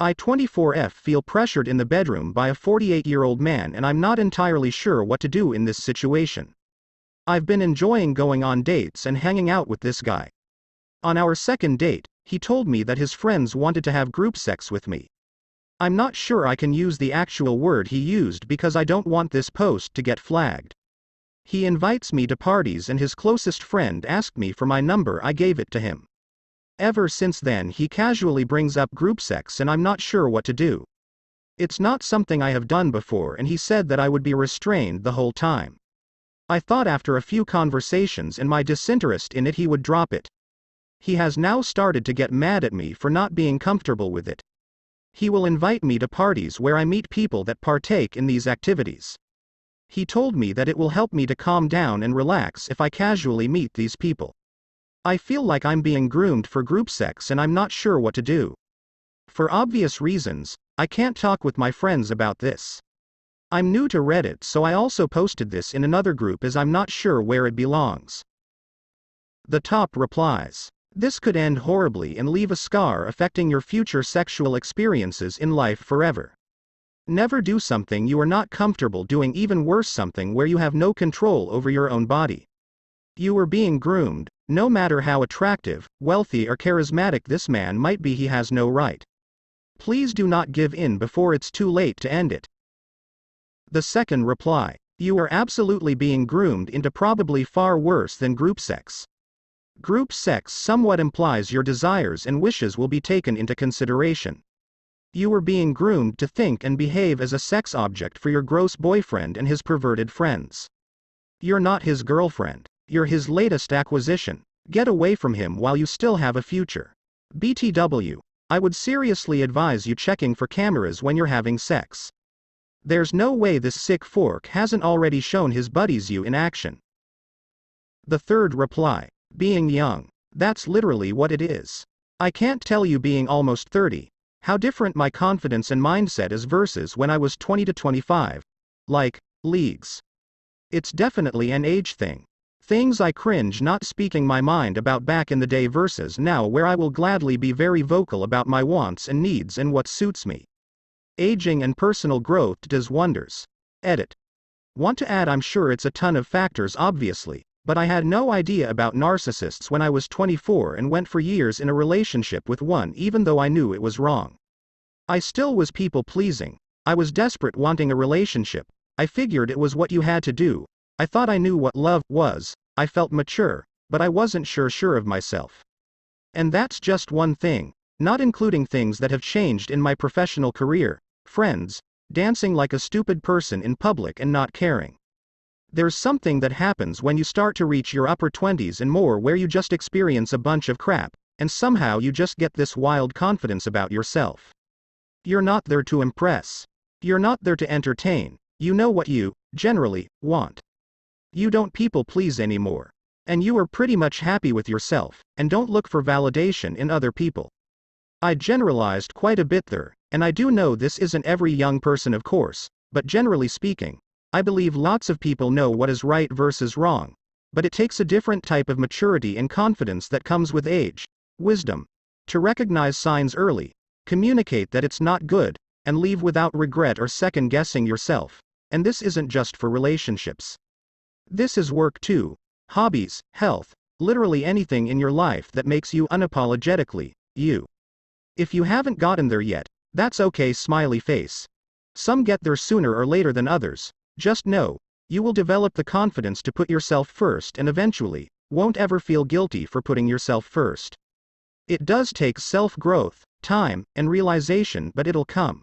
I 24F feel pressured in the bedroom by a 48-year-old man and I'm not entirely sure what to do in this situation. I've been enjoying going on dates and hanging out with this guy. On our second date, he told me that his friends wanted to have group sex with me. I'm not sure I can use the actual word he used because I don't want this post to get flagged. He invites me to parties and his closest friend asked me for my number. I gave it to him. Ever since then he casually brings up group sex and I'm not sure what to do. It's not something I have done before and he said that I would be restrained the whole time. I thought after a few conversations and my disinterest in it he would drop it. He has now started to get mad at me for not being comfortable with it. He will invite me to parties where I meet people that partake in these activities. He told me that it will help me to calm down and relax if I casually meet these people. I feel like I'm being groomed for group sex and I'm not sure what to do. For obvious reasons, I can't talk with my friends about this. I'm new to Reddit, so I also posted this in another group as I'm not sure where it belongs. The top replies. This could end horribly and leave a scar affecting your future sexual experiences in life forever. Never do something you are not comfortable doing, even worse something where you have no control over your own body. You are being groomed, no matter how attractive, wealthy or charismatic this man might be, he has no right. Please do not give in before it's too late to end it. The second reply. You are absolutely being groomed into probably far worse than group sex. Group sex somewhat implies your desires and wishes will be taken into consideration. You are being groomed to think and behave as a sex object for your gross boyfriend and his perverted friends. You're not his girlfriend. You're his latest acquisition. Get away from him while you still have a future. BTW. I would seriously advise you checking for cameras when you're having sex. There's no way this sick fork hasn't already shown his buddies you in action. The third reply. Being young. That's literally what it is. I can't tell you, being almost 30, how different my confidence and mindset is versus when I was 20 to 25. Like, leagues. It's definitely an age thing. Things I cringe not speaking my mind about back in the day versus now, where I will gladly be very vocal about my wants and needs and what suits me. Aging and personal growth does wonders. Edit. Want to add, I'm sure it's a ton of factors obviously, but I had no idea about narcissists when I was 24 and went for years in a relationship with one even though I knew it was wrong. I still was people pleasing. I was desperate, wanting a relationship. I figured it was what you had to do. I thought I knew what love was. I felt mature, but I wasn't sure of myself. And that's just one thing, not including things that have changed in my professional career, friends, dancing like a stupid person in public and not caring. There's something that happens when you start to reach your upper 20s and more where you just experience a bunch of crap, and somehow you just get this wild confidence about yourself. You're not there to impress. You're not there to entertain. You know what you, generally, want. You don't people please anymore. And you are pretty much happy with yourself, and don't look for validation in other people. I generalized quite a bit there, and I do know this isn't every young person, of course, but generally speaking, I believe lots of people know what is right versus wrong, but it takes a different type of maturity and confidence that comes with age, wisdom, to recognize signs early, communicate that it's not good, and leave without regret or second guessing yourself. And this isn't just for relationships. This is work too, hobbies, health, literally anything in your life that makes you unapologetically you. If you haven't gotten there yet, that's okay, smiley face. Some get there sooner or later than others. Just know, you will develop the confidence to put yourself first and eventually, won't ever feel guilty for putting yourself first. It does take self-growth, time, and realization, but it'll come.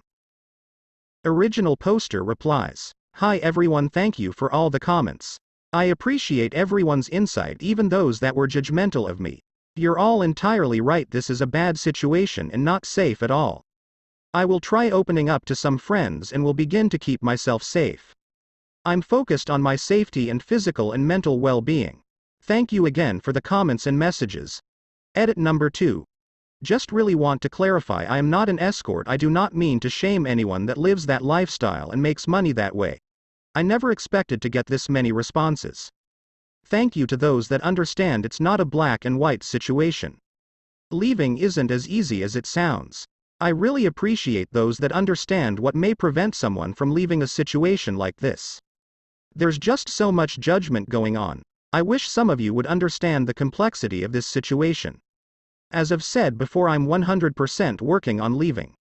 Original poster replies. Hi everyone, thank you for all the comments. I appreciate everyone's insight, even those that were judgmental of me. You're all entirely right, this is a bad situation and not safe at all. I will try opening up to some friends and will begin to keep myself safe. I'm focused on my safety and physical and mental well-being. Thank you again for the comments and messages. Edit number 2. Just really want to clarify, I am not an escort. I do not mean to shame anyone that lives that lifestyle and makes money that way. I never expected to get this many responses. Thank you to those that understand it's not a black and white situation. Leaving isn't as easy as it sounds. I really appreciate those that understand what may prevent someone from leaving a situation like this. There's just so much judgment going on. I wish some of you would understand the complexity of this situation. As I've said before, I'm 100% working on leaving.